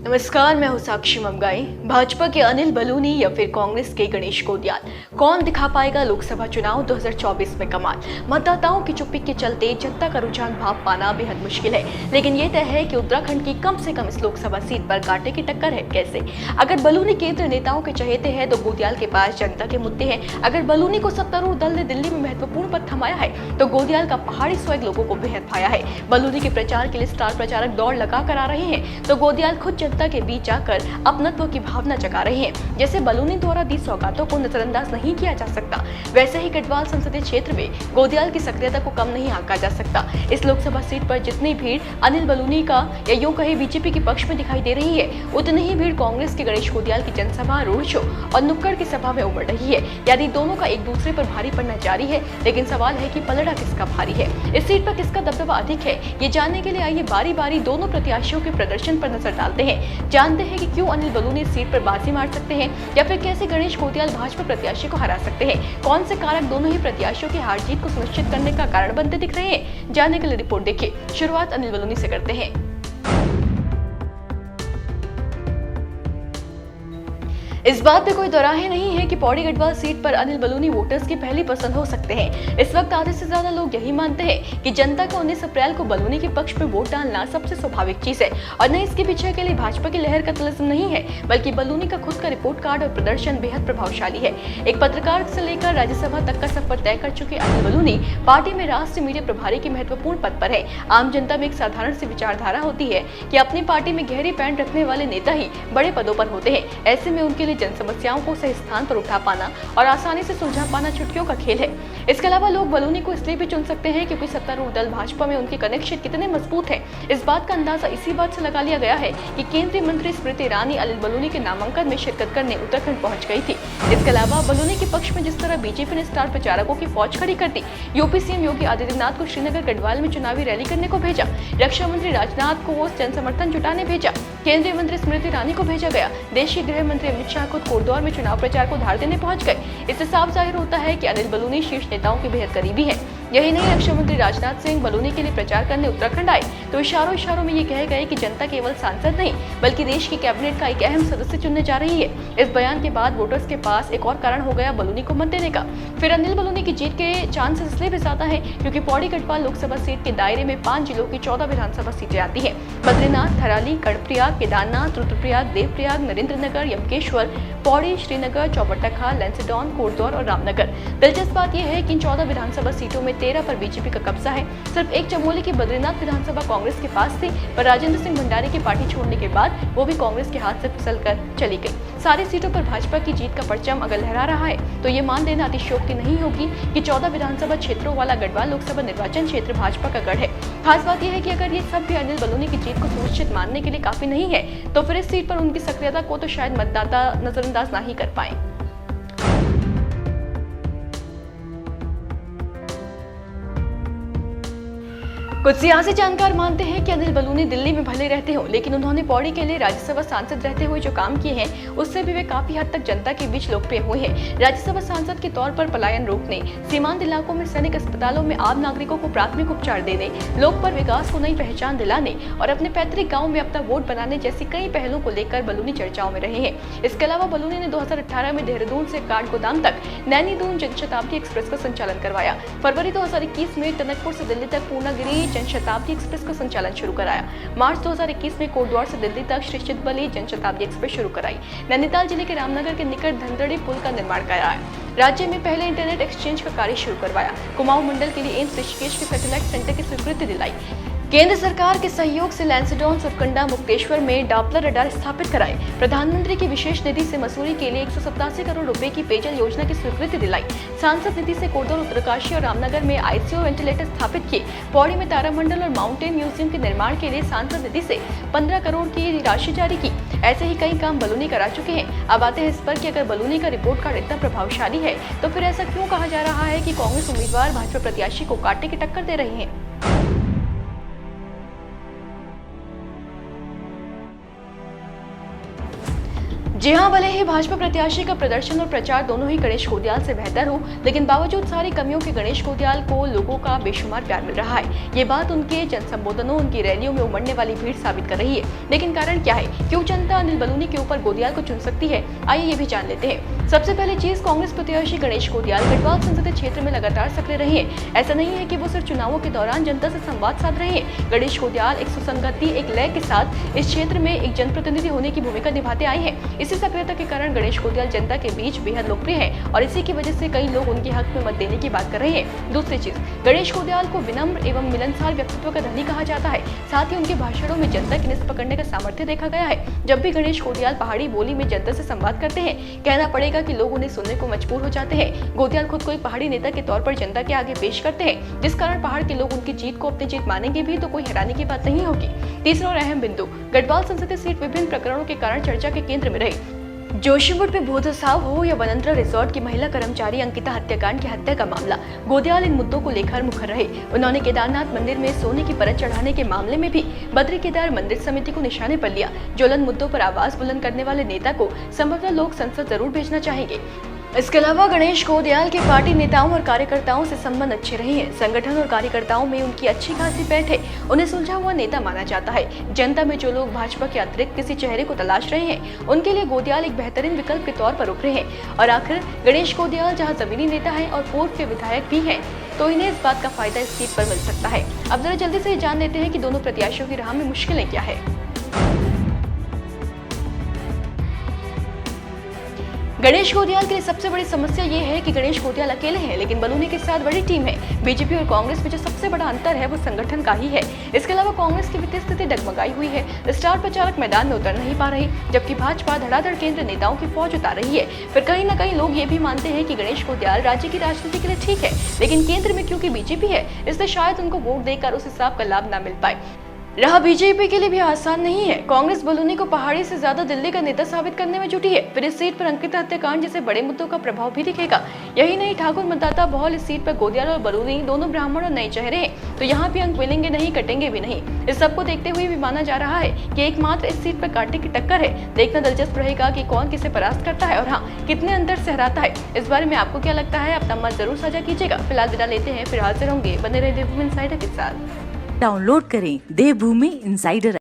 नमस्कार, मैं हूं साक्षी ममगाई। भाजपा के अनिल बलूनी या फिर कांग्रेस के गणेश गोदियाल, कौन दिखा पाएगा लोकसभा चुनाव 2024 में कमाल। मतदाताओं की चुप्पी के चलते जनता का रुझान भाप पाना बेहद मुश्किल है, लेकिन ये तय है कि उत्तराखंड की कम से कम इस लोकसभा सीट पर कांटे की टक्कर है। कैसे? अगर बलूनी केंद्र नेताओं के चहेते हैं तो गोदियाल के पास जनता के मुद्दे हैं। अगर बलूनी को सत्तारूढ़ दल ने दिल्ली में महत्वपूर्ण पद थमाया है तो गोदियाल का पहाड़ी स्वैग लोगों को बेहद भाया है। बलूनी के प्रचार के लिए स्टार प्रचारक दौड़ लगा कर आ रहे हैं तो गोदियाल खुद जनता के बीच आकर अपनत्व की भावना जगा रहे हैं। जैसे बलूनी द्वारा दी सौगातों को नजरअंदाज नहीं किया जा सकता, वैसे ही गढ़वाल संसदीय क्षेत्र में गोदियाल की सक्रियता को कम नहीं आंका जा सकता। इस लोकसभा सीट पर जितनी भीड़ अनिल बलूनी का या यूं कहे बीजेपी के पक्ष में दिखाई दे रही है, उतनी ही भीड़ कांग्रेस के गणेश गोदियाल की जनसभा, रोड शो और नुक्कड़ की सभा में उमड़ रही है। यदि दोनों का एक दूसरे पर भारी पड़ना जारी है, लेकिन सवाल है कि पलड़ा किसका भारी है, इस सीट पर किसका दबदबा अधिक है। ये जानने के लिए आइए बारी बारी दोनों प्रत्याशियों के प्रदर्शन पर नजर डालते हैं। जानते हैं कि क्यों अनिल बलूनी इस सीट पर बाजी मार सकते हैं या फिर कैसे गणेश गोदियाल भाजपा प्रत्याशी को हरा सकते हैं। कौन से कारक दोनों ही प्रत्याशियों की हार जीत को सुनिश्चित करने का कारण बनते दिख रहे हैं। जानने के लिए रिपोर्ट देखिए। शुरुआत अनिल बलूनी से करते हैं। इस बात पे कोई दोराहे नहीं है कि पौड़ी गढ़वाल सीट पर अनिल बलूनी वोटर्स की पहली पसंद हो सकते हैं। इस वक्त आधे से ज्यादा लोग यही मानते हैं कि जनता का 19 अप्रैल को बलूनी के पक्ष में वोट डालना सबसे स्वाभाविक चीज है और न इसके पीछे के लिए भाजपा की लहर का तलस्म नहीं है, बल्कि बलूनी का खुद का रिपोर्ट कार्ड और प्रदर्शन बेहद प्रभावशाली है। एक पत्रकार से लेकर राज्यसभा तक का सफर तय कर चुके अनिल बलूनी पार्टी में राष्ट्रीय मीडिया प्रभारी के महत्वपूर्ण पद पर है। आम जनता में एक साधारण सी विचारधारा होती है कि अपनी पार्टी में गहरी पैंट रखने वाले नेता ही बड़े पदों पर होते हैं। ऐसे में उनके लिए जन समस्याओं को सही स्थान पर उठा पाना और आसानी से सुलझा पाना चुटकियों का खेल है। इसके अलावा लोग बलूनी को इसलिए भी चुन सकते हैं क्योंकि सत्तारूढ़ दल भाजपा में उनके कनेक्शन कितने मजबूत हैं। इस बात का अंदाजा इसी बात से लगा लिया गया है कि केंद्रीय मंत्री स्मृति ईरानी अनिल बलूनी के नामांकन में शिरकत करने उत्तराखंड पहुंच गई थी। इसके अलावा बलूनी के पक्ष में जिस तरह बीजेपी ने स्टार प्रचारकों की फौज खड़ी कर दी, यूपी सीएम योगी आदित्यनाथ को श्रीनगर गढ़वाल में चुनावी रैली करने को भेजा, रक्षा मंत्री राजनाथ को जन समर्थन जुटाने भेजा, केंद्रीय मंत्री स्मृति ईरानी को भेजा गया, देश के गृह मंत्री अमित शाह खुद कोटद्वार में चुनाव प्रचार को धार देने पहुंच गए। इससे साफ जाहिर होता है कि अनिल बलूनी शीर्ष नेताओं के बेहद करीबी हैं। यही नहीं, रक्षा मंत्री राजनाथ सिंह बलूनी के लिए प्रचार करने उत्तराखंड आए तो इशारों में ये कह गए कि जनता केवल सांसद नहीं बल्कि देश की कैबिनेट का एक अहम सदस्य चुनने जा रही है। इस बयान के बाद वोटर्स के पास एक और कारण हो गया बलूनी को मत देने का। फिर अनिल बलूनी की जीत के चांसेस इसलिए भी ज्यादा है क्योंकि पौड़ी गढ़वाल लोकसभा सीट के दायरे में 5 जिलों की 14 विधानसभा सीटें आती है। बद्रीनाथ, थराली, कर्णप्रयाग, केदारनाथ, रुद्रप्रयाग, देवप्रयाग, नरेंद्रनगर, यमकेश्वर, पौड़ी, श्रीनगर, चौबट्टाखाल, लैंसडौन, कोटद्वार और रामनगर। दिलचस्प बात यह है कि इन 14 विधानसभा सीटों में 13 पर बीजेपी का कब्जा है। सिर्फ एक चमोली की बद्रीनाथ विधानसभा कांग्रेस के पास थी, पर राजेंद्र सिंह भंडारी की पार्टी छोड़ने के बाद वो भी कांग्रेस के हाथ से फिसल कर चली गई। सारी सीटों पर भाजपा की जीत का परचम अगर लहरा रहा है तो ये मान लेना अतिशयोक्ति नहीं होगी कि 14 विधानसभा क्षेत्रों वाला गढ़वाल लोकसभा निर्वाचन क्षेत्र भाजपा का गढ़ है। खास बात यह है कि अगर ये सब भी अनिल बलूनी की जीत को सुनिश्चित मानने के लिए काफी नहीं है तो फिर इस सीट पर उनकी सक्रियता को तो शायद मतदाता नजरअंदाज नहीं कर पाए। कुछ सियासी जानकार मानते हैं कि अनिल बलूनी दिल्ली में भले रहते हो, लेकिन उन्होंने पौड़ी के लिए राज्यसभा सांसद रहते हुए जो काम किए हैं उससे भी वे काफी हद तक जनता के बीच लोकप्रिय हुए हैं। राज्यसभा सांसद के तौर पर पलायन रोकने, सीमांत इलाकों में सैनिक अस्पतालों में आम नागरिकों को प्राथमिक उपचार देने, लोक पर विकास को नई पहचान दिलाने और अपने पैतृक गाँव में अपना वोट बनाने जैसी कई पहलों को लेकर बलूनी चर्चाओं में रहे हैं। इसके अलावा बलूनी ने 2018 में देहरादून से काठगोदाम तक नैनी दून जनशताब्दी एक्सप्रेस का संचालन करवाया। फरवरी 2021 में टनकपुर से दिल्ली तक पूर्णागिरी जनशताब्दी एक्सप्रेस का संचालन शुरू कराया। मार्च 2021 में कोटद्वार से दिल्ली तक श्री चिदबली जनशताब्दी एक्सप्रेस शुरू कराई। नैनीताल जिले के रामनगर के निकट धनदड़ी पुल का निर्माण कराया। राज्य में पहले इंटरनेट एक्सचेंज का कार्य शुरू करवाया। कुमाऊं मंडल के लिए एम्स ऋषिकेश के सैटेलाइट सेंटर की स्वीकृति दिलाई। केंद्र सरकार के सहयोग से लैंसडौन, सुरकंडा, मुक्तेश्वर में डॉपलर रडार स्थापित कराए। प्रधानमंत्री की विशेष निधि से मसूरी के लिए 187 करोड़ रुपए की पेयजल योजना की स्वीकृति दिलाई। सांसद निधि से कोटद्वार, उत्तरकाशी और रामनगर में आईसीयू वेंटिलेटर स्थापित किए। पौड़ी में तारामंडल और माउंटेन म्यूजियम के निर्माण के लिए सांसद निधि से 15 करोड़ की राशि जारी की। ऐसे ही कई काम बलूनी करा चुके हैं। अब आते हैं इस पर कि अगर बलूनी का रिपोर्ट कार्ड इतना प्रभावशाली है तो फिर ऐसा क्यों कहा जा रहा है कि कांग्रेस उम्मीदवार भाजपा प्रत्याशी को कांटे की टक्कर दे रहे हैं। जी हां, भले ही भाजपा प्रत्याशी का प्रदर्शन और प्रचार दोनों ही गणेश कोडियाल से बेहतर हो, लेकिन बावजूद सारी कमियों के गणेश कोडियाल को लोगों का बेशुमार प्यार मिल रहा है। ये बात उनके जनसंबोधनों, उनकी रैलियों में उमड़ने वाली भीड़ साबित कर रही है। लेकिन कारण क्या है? क्यों जनता अनिल बलूनी के ऊपर कोडियाल को चुन सकती है? आइए ये भी जान लेते हैं। सबसे पहली चीज, कांग्रेस प्रत्याशी गणेश कोडियाल गढ़वाल संसदीय क्षेत्र में लगातार सक्रिय रहे हैं। ऐसा नहीं है कि वो सिर्फ चुनावों के दौरान जनता से संवाद साध रहे हैं। गणेश कोडियाल एक सुसंगति, एक लय के साथ इस क्षेत्र में एक जनप्रतिनिधि होने की भूमिका निभाते आए हैं। इसी सक्रियता के कारण गणेश कोडियाल जनता के बीच बेहद लोकप्रिय है और इसी की वजह से कई लोग उनके हक में मत देने की बात कर रहे हैं। दूसरी चीज, गणेश कोडियाल को विनम्र एवं मिलनसार व्यक्तित्व का धनी कहा जाता है। साथ ही उनके भाषणों में जनता की निस पकड़ने का सामर्थ्य देखा गया है। जब भी गणेश कोडियाल पहाड़ी बोली में जनता से संवाद करते हैं, कहना पड़ेगा कि लोग उन्हें सुनने को मजबूर हो जाते हैं। कोडियाल खुद को एक पहाड़ी नेता के तौर पर जनता के आगे पेश करते हैं, जिस कारण पहाड़ के लोग उनकी जीत को अपनी जीत मानेंगे भी तो कोई हैरानी की बात नहीं होगी। तीसरा और अहम बिंदु, गढ़वाल संसदीय सीट विभिन्न प्रकरणों के कारण चर्चा के केंद्र में रही। जोशीमठ में भूधसाव हो या वनंतरा रिसोर्ट की महिला कर्मचारी अंकिता हत्याकांड की हत्या का मामला, गोदियाल इन मुद्दों को लेकर मुखर रहे। उन्होंने केदारनाथ मंदिर में सोने की परत चढ़ाने के मामले में भी बद्री केदार मंदिर समिति को निशाने पर लिया। ज्वलन मुद्दों पर आवाज बुलंद करने वाले नेता को संभवतः लोग संसद जरूर भेजना चाहेंगे। इसके अलावा गणेश कोडियाल के पार्टी नेताओं और कार्यकर्ताओं से संबंध अच्छे रहे हैं। संगठन और कार्यकर्ताओं में उनकी अच्छी खासी पैठ है। उन्हें सुलझा हुआ नेता माना जाता है। जनता में जो लोग भाजपा के अतिरिक्त किसी चेहरे को तलाश रहे हैं, उनके लिए कोडियाल एक बेहतरीन विकल्प के तौर पर उभरे हैं। और आखिर गणेश कोडियाल जहां जमीनी नेता है और पूर्व के विधायक भी हैं, तो इन्हें इस बात का फायदा इस सीट पर मिल सकता है। अब जरा जल्दी से जान लेते हैं कि दोनों प्रत्याशियों की राह में मुश्किलें क्या है। गणेश कोडियाल के लिए सबसे बड़ी समस्या ये है कि गणेश कोडियाल अकेले हैं, लेकिन बलूनी के साथ बड़ी टीम है। बीजेपी और कांग्रेस में जो सबसे बड़ा अंतर है वो संगठन का ही है। इसके अलावा कांग्रेस की वित्तीय स्थिति डगमगाई हुई है। स्टार प्रचारक मैदान में उतर नहीं पा रहे, जबकि भाजपा धड़ाधड़ केंद्र नेताओं की फौज उतार रही है। फिर कहीं न कहीं लोग ये भी मानते हैं कि गणेश कोडियाल राज्य की राजनीति के लिए ठीक है, लेकिन केंद्र में क्योंकि बीजेपी है, इसलिए शायद उनको वोट देकर उस हिसाब का लाभ न मिल पाए। रहा बीजेपी के लिए भी आसान नहीं है। कांग्रेस बलूनी को पहाड़ी से ज्यादा दिल्ली का नेता साबित करने में जुटी है। फिर इस सीट पर अंकिता हत्याकांड जैसे बड़े मुद्दों का प्रभाव भी दिखेगा। यही नहीं, ठाकुर मतदाता बहुल इस सीट पर कोडियाल और बलूनी दोनों ब्राह्मण और नए चेहरे हैं, तो यहाँ भी अंक मिलेंगे नहीं, कटेंगे भी नहीं। इस सबको देखते हुए भी माना जा रहा है कि एकमात्र इस सीट पर कांटे की टक्कर है। देखना दिलचस्प रहेगा कि कौन किसे परास्त करता है और हाँ, कितने अंतर से हराता है। इस बारे में आपको क्या लगता है? अपना मत जरूर साझा कीजिएगा। फिलहाल विदा लेते हैं, फिर हाजिर होंगे। बने रहे देवभूमि इनसाइडर के साथ। डाउनलोड करें देवभूमि इनसाइडर।